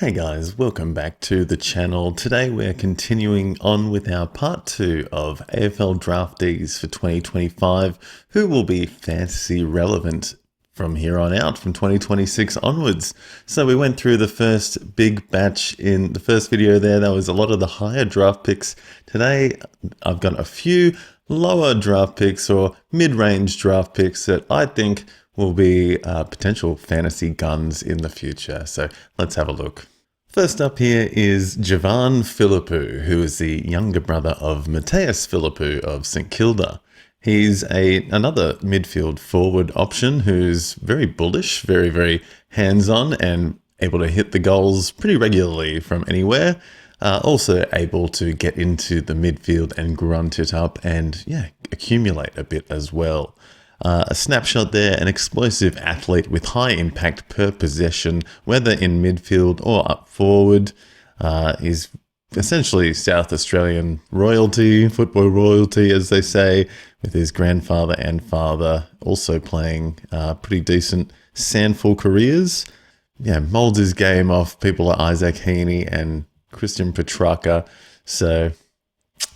Hey guys, welcome back to the channel. Today we're continuing on with our part 2 of AFL Draftees for 2025, who will be fantasy relevant from here on out, from 2026 onwards. So we went through the first big batch in the first video there. That was a lot of the higher draft picks. Today I've got a few lower draft picks or mid-range draft picks that I think will be potential fantasy guns in the future. So let's have a look. First up here is Javan Philippou, who is the younger brother of Mateus Philippou of St Kilda. He's another midfield forward option who's very bullish, very hands-on and able to hit the goals pretty regularly from anywhere. Also able to get into the midfield and grunt it up and accumulate a bit as well. A snapshot there, an explosive athlete with high impact per possession, whether in midfield or up forward. Is essentially South Australian royalty, football royalty as they say, with his grandfather and father also playing pretty decent SANFL careers. Molds his game off people like Isaac Heaney and Christian Petrarca. So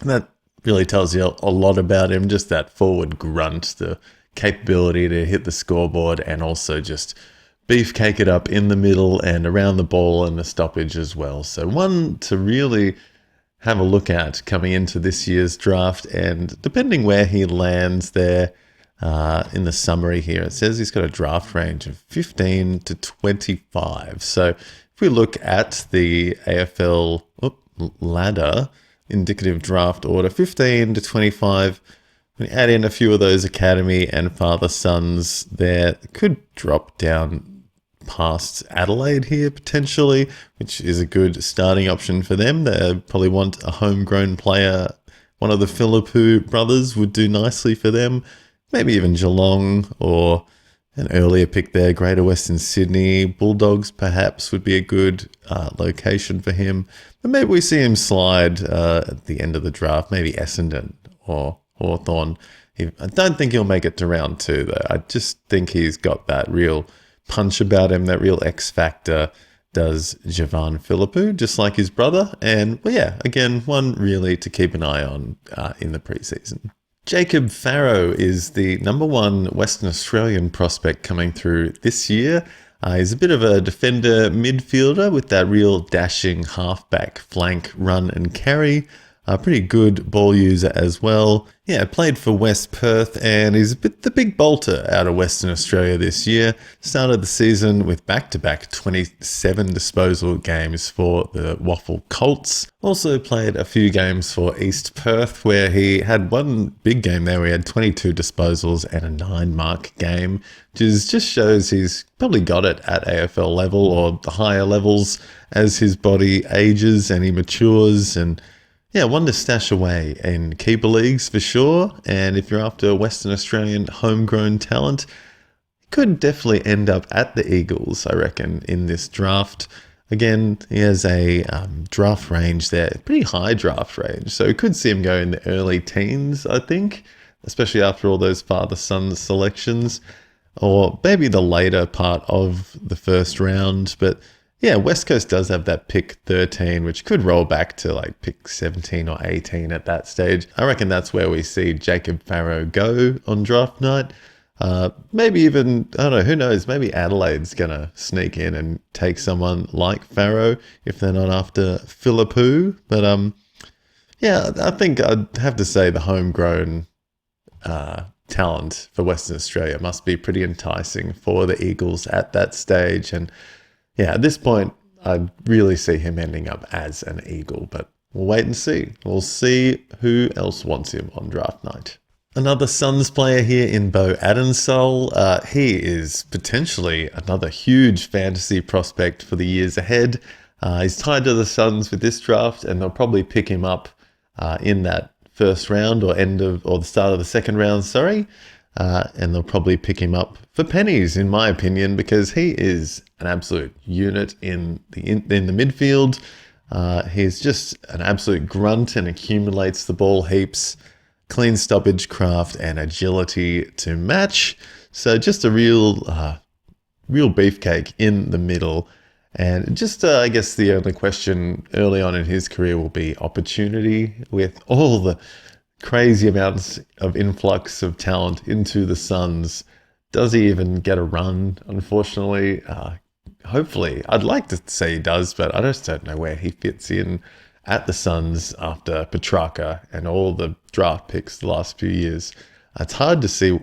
that really tells you a lot about him, just that forward grunt, the capability to hit the scoreboard and also just beefcake it up in the middle and around the ball and the stoppage as well. So one to really have a look at coming into this year's draft, and depending where he lands there in the summary here, it says he's got a draft range of 15 to 25. So if we look at the AFL ladder, indicative draft order, 15 to 25, we add in a few of those academy and father-sons there, could drop down past Adelaide here potentially, which is a good starting option for them. They probably want a homegrown player. One of the Philippou brothers would do nicely for them. Maybe even Geelong or an earlier pick there, Greater Western Sydney. Bulldogs perhaps would be a good location for him. But maybe we see him slide at the end of the draft, maybe Essendon or Hawthorn. I don't think he'll make it to round 2 though. I just think he's got that real punch about him, that real X factor does Javan Philippou, just like his brother. And again, one really to keep an eye on in the preseason. Jacob Farrow is the number 1 Western Australian prospect coming through this year. He's a bit of a defender midfielder with that real dashing halfback flank run and carry. A pretty good ball user as well. Played for West Perth and is a bit the big bolter out of Western Australia this year. Started the season with back-to-back 27 disposal games for the Waffle Colts. Also played a few games for East Perth, where he had one big game there where he had 22 disposals and a 9-mark game, which just shows he's probably got it at AFL level or the higher levels as his body ages and he matures. And one to stash away in keeper leagues for sure. And if you're after a Western Australian homegrown talent, he could definitely end up at the Eagles, I reckon, in this draft. Again, he has a draft range there, pretty high draft range. So you could see him go in the early teens, I think, especially after all those father-son selections, or maybe the later part of the first round. But West Coast does have that pick 13, which could roll back to like pick 17 or 18 at that stage. I reckon that's where we see Jacob Farrow go on draft night. Maybe even, I don't know, who knows, maybe Adelaide's going to sneak in and take someone like Farrow if they're not after Philippou. But I think I'd have to say the homegrown talent for Western Australia must be pretty enticing for the Eagles at that stage. And at this point, I'd really see him ending up as an Eagle, but we'll wait and see. We'll see who else wants him on draft night. Another Suns player here in Bo Adensole. He is potentially another huge fantasy prospect for the years ahead. He's tied to the Suns with this draft, and they'll probably pick him up in that first round or the start of the second round, and they'll probably pick him up for pennies, in my opinion, because he is an absolute unit in the midfield. He's just an absolute grunt and accumulates the ball heaps, clean stoppage craft and agility to match. So just a real beefcake in the middle. And just, I guess the only question early on in his career will be opportunity with all the crazy amounts of influx of talent into the Suns. Does he even get a run? Unfortunately, hopefully, I'd like to say he does, but I just don't know where he fits in at the Suns after Petrarca and all the draft picks the last few years. It's hard to see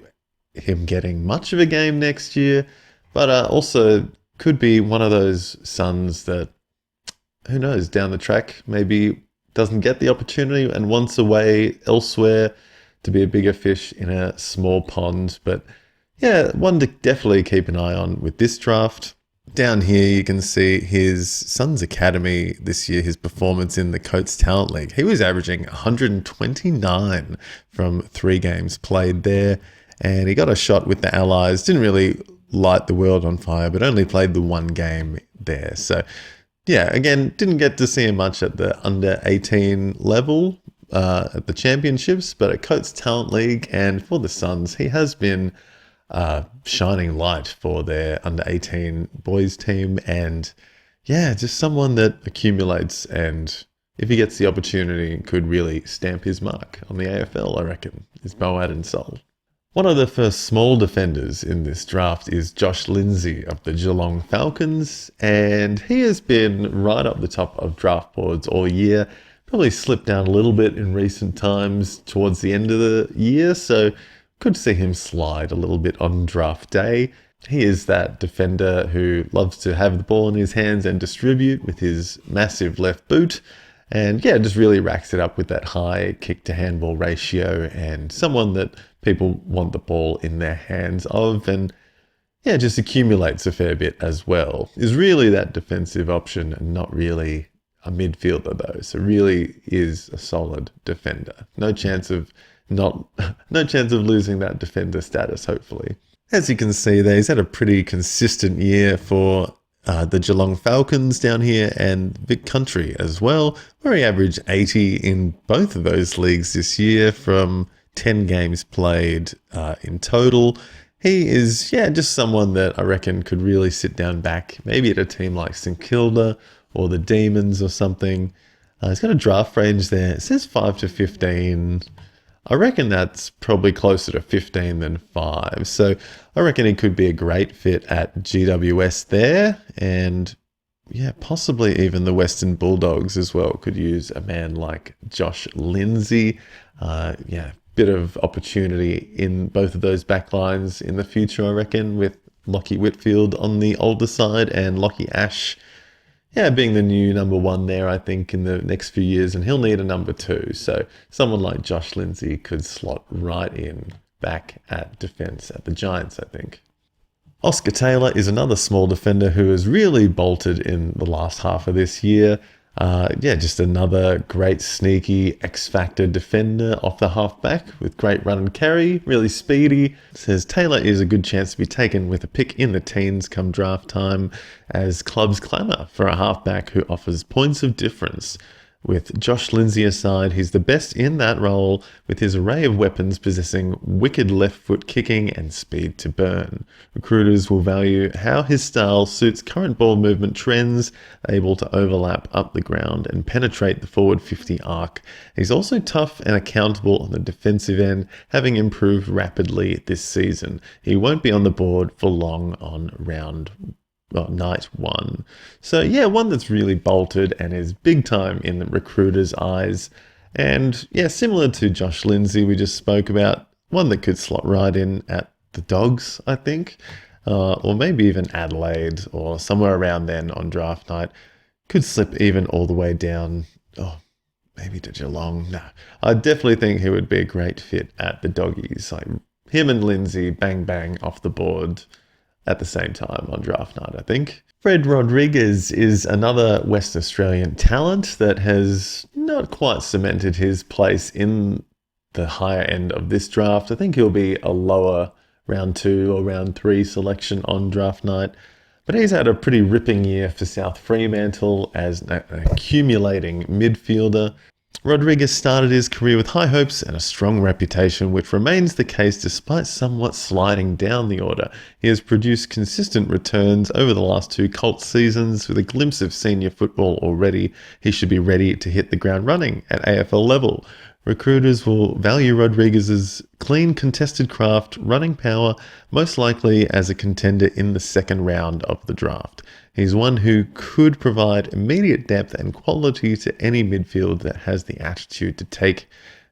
him getting much of a game next year, but also could be one of those Suns that, who knows, down the track maybe doesn't get the opportunity and wants a way elsewhere to be a bigger fish in a small pond. But yeah, one to definitely keep an eye on with this draft. Down here, you can see his Suns Academy this year, his performance in the Coates Talent League. He was averaging 129 from 3 games played there, and he got a shot with the Allies. Didn't really light the world on fire, but only played the 1 game there. So yeah, again, didn't get to see him much at the under 18 level at the championships, but at Coates Talent League and for the Suns, he has been shining light for their under 18 boys team. And yeah, just someone that accumulates, and if he gets the opportunity, could really stamp his mark on the AFL, I reckon, is Boad and Soul. One of the first small defenders in this draft is Josh Lindsay of the Geelong Falcons, and he has been right up the top of draft boards all year. Probably slipped down a little bit in recent times towards the end of the year, so could see him slide a little bit on draft day. He is that defender who loves to have the ball in his hands and distribute with his massive left boot. And yeah, just really racks it up with that high kick to handball ratio, and someone that people want the ball in their hands of, and yeah, just accumulates a fair bit as well. Is really that defensive option and not really a midfielder though. So really is a solid defender. No chance of losing that defender status, hopefully. As you can see there, he's had a pretty consistent year for the Geelong Falcons down here and Vic Country as well, where he averaged 80 in both of those leagues this year from 10 games played in total. He is, yeah, just someone that I reckon could really sit down back, maybe at a team like St Kilda or the Demons or something. He's got a draft range there. It says 5 to 15. I reckon that's probably closer to 15 than 5. So I reckon he could be a great fit at GWS there. And yeah, possibly even the Western Bulldogs as well could use a man like Josh Lindsay. Yeah, bit of opportunity in both of those backlines in the future, I reckon, with Lockie Whitfield on the older side and Lockie Ash, yeah, being the new number 1 there, I think, in the next few years, and he'll need a number 2. So someone like Josh Lindsay could slot right in back at defence at the Giants, I think. Oscar Taylor is another small defender who has really bolted in the last half of this year. Yeah, just another great sneaky X-Factor defender off the halfback with great run and carry, really speedy. Says Taylor is a good chance to be taken with a pick in the teens come draft time, as clubs clamour for a halfback who offers points of difference. With Josh Lindsay aside, he's the best in that role, with his array of weapons possessing wicked left foot kicking and speed to burn. Recruiters will value how his style suits current ball movement trends, able to overlap up the ground and penetrate the forward 50 arc. He's also tough and accountable on the defensive end, having improved rapidly this season. He won't be on the board for long on night 1. So yeah, one that's really bolted and is big time in the recruiters' eyes. And yeah, similar to Josh Lindsay we just spoke about, one that could slot right in at the Dogs, I think, or maybe even Adelaide or somewhere around then on draft night. Could slip even all the way down, maybe to Geelong. No, I definitely think he would be a great fit at the Doggies. Like him and Lindsay, bang bang off the board at the same time on draft night, I think. Fred Rodriguez is another West Australian talent that has not quite cemented his place in the higher end of this draft. I think he'll be a lower round 2 or round 3 selection on draft night. But he's had a pretty ripping year for South Fremantle as an accumulating midfielder. Rodriguez started his career with high hopes and a strong reputation, which remains the case despite somewhat sliding down the order. He has produced consistent returns over the last 2 Colts seasons. With a glimpse of senior football already, he should be ready to hit the ground running at AFL level. Recruiters will value Rodriguez's clean, contested craft, running power, most likely as a contender in the second round of the draft. He's one who could provide immediate depth and quality to any midfield that has the attitude to take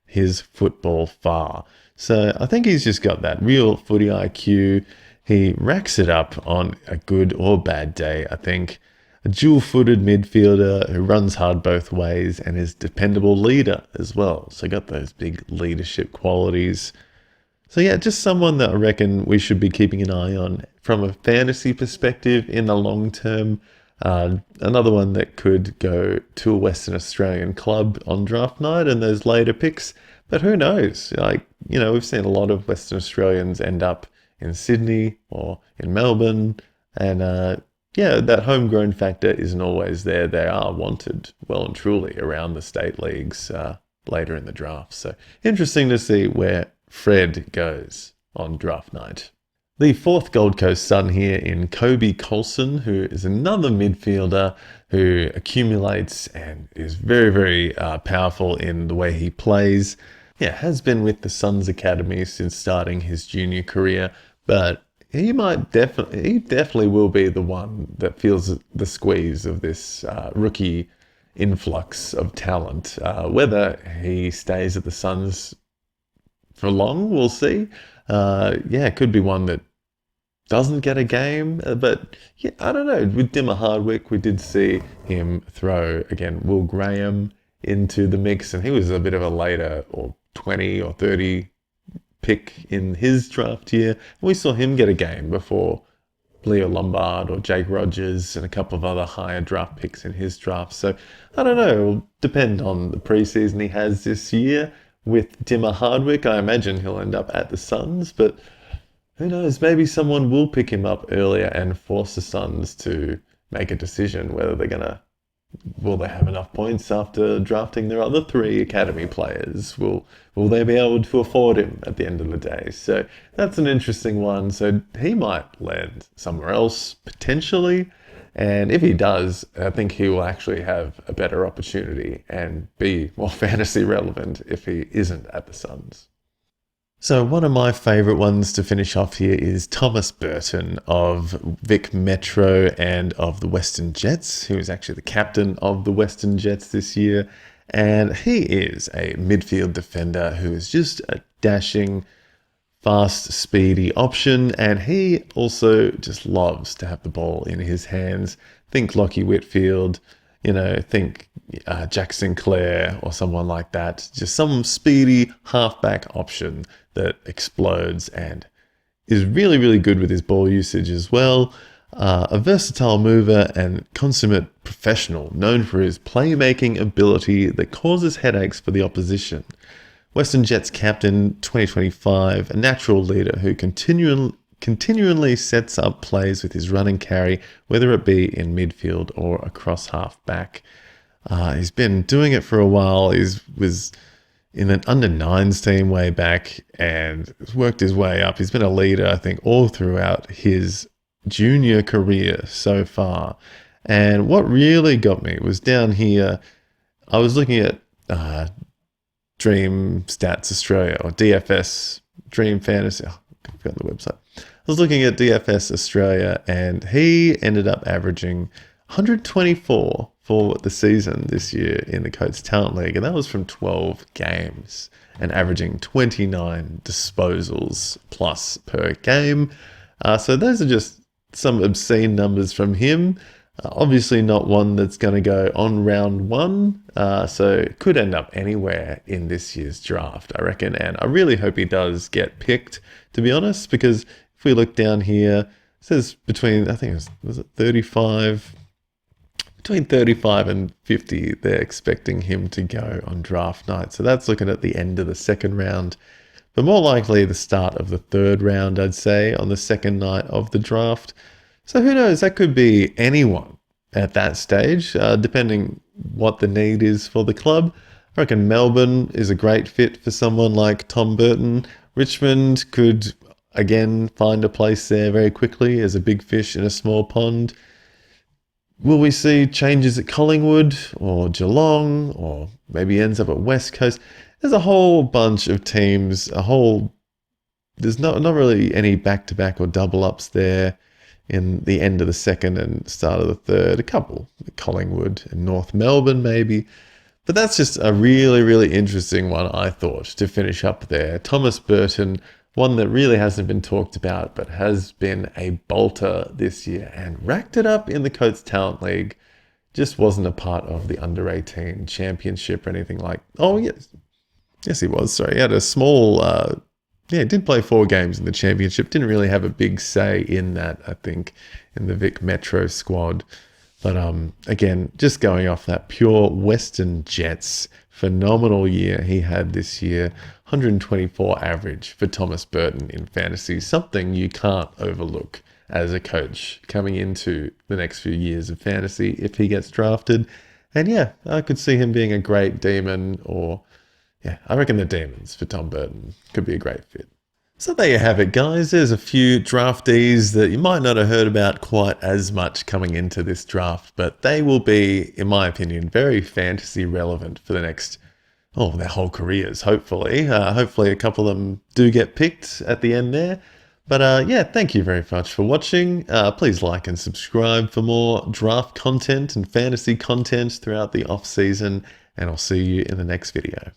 his football far. So I think he's just got that real footy IQ. He racks it up on a good or bad day, I think. A dual-footed midfielder who runs hard both ways and is a dependable leader as well. So got those big leadership qualities. So yeah, just someone that I reckon we should be keeping an eye on from a fantasy perspective in the long term. Another one that could go to a Western Australian club on draft night and those later picks. But who knows? We've seen a lot of Western Australians end up in Sydney or in Melbourne. And that homegrown factor isn't always there. They are wanted well and truly around the state leagues later in the draft. So interesting to see where Fred goes on draft night. The fourth Gold Coast son here in Kobe Coulson, who is another midfielder who accumulates and is very, very powerful in the way he plays. Yeah, has been with the Suns Academy since starting his junior career, but he definitely will be the one that feels the squeeze of this rookie influx of talent. Whether he stays at the Suns for long, we'll see. It could be one that doesn't get a game, but yeah, I don't know. With Dimmer Hardwick, we did see him throw, again, Will Graham into the mix, and he was a bit of a later or 20 or 30 pick in his draft year. We saw him get a game before Leo Lombard or Jake Rogers and a couple of other higher draft picks in his draft. So I don't know. It'll depend on the preseason he has this year. With Dimmer Hardwick, I imagine he'll end up at the Suns, but who knows? Maybe someone will pick him up earlier and force the Suns to make a decision whether will they have enough points after drafting their other 3 academy players? Will they be able to afford him at the end of the day? So that's an interesting one. So he might land somewhere else potentially. And if he does, I think he will actually have a better opportunity and be more fantasy relevant if he isn't at the Suns. So one of my favourite ones to finish off here is Thomas Burton of Vic Metro and of the Western Jets, who is actually the captain of the Western Jets this year. And he is a midfield defender who is just a dashing, fast, speedy option. And he also just loves to have the ball in his hands. Think Lockie Whitfield, think Jack Sinclair or someone like that. Just some speedy halfback option that explodes and is really, really good with his ball usage as well. A versatile mover and consummate professional, known for his playmaking ability that causes headaches for the opposition. Western Jets captain 2025, a natural leader who continually sets up plays with his run and carry, whether it be in midfield or across half-back. He's been doing it for a while. He was in an under-9s team way back and worked his way up. He's been a leader, I think, all throughout his junior career so far. And what really got me was down here, I was looking at Dream Stats Australia or DFS, Dream Fantasy. I forgot the website. I was looking at DFS Australia and he ended up averaging 124 for the season this year in the Coates Talent League, and that was from 12 games and averaging 29 disposals plus per game. So those are just some obscene numbers from him. Obviously not one that's going to go on round 1, so it could end up anywhere in this year's draft, I reckon, and I really hope he does get picked, to be honest, because if we look down here, it says between 35... Between 35 and 50, they're expecting him to go on draft night. So that's looking at the end of the second round. But more likely the start of the third round, I'd say, on the second night of the draft. So who knows? That could be anyone at that stage, depending what the need is for the club. I reckon Melbourne is a great fit for someone like Tom Burton. Richmond could, again, find a place there very quickly as a big fish in a small pond. Will we see changes at Collingwood or Geelong or maybe ends up at West Coast? There's a whole bunch of teams, there's not really any back-to-back or double-ups there in the end of the second and start of the third. A couple, Collingwood and North Melbourne maybe. But that's just a really, really interesting one, I thought, to finish up there. Thomas Burton, one that really hasn't been talked about, but has been a bolter this year and racked it up in the Coates Talent League. Just wasn't a part of the under-18 championship or anything like... Oh, yes. Yes, he was. Sorry. He had a small... did play 4 games in the championship. Didn't really have a big say in that, I think, in the Vic Metro squad. But again, just going off that pure Western Jets, phenomenal year he had this year. 124 average for Thomas Burton in fantasy. Something you can't overlook as a coach coming into the next few years of fantasy if he gets drafted. And yeah, I could see him being a great demon or... Yeah, I reckon the Demons for Tom Burton could be a great fit. So there you have it, guys. There's a few draftees that you might not have heard about quite as much coming into this draft, but they will be, in my opinion, very fantasy relevant for the next, their whole careers, hopefully. Hopefully a couple of them do get picked at the end there. But thank you very much for watching. Please like and subscribe for more draft content and fantasy content throughout the off season, and I'll see you in the next video.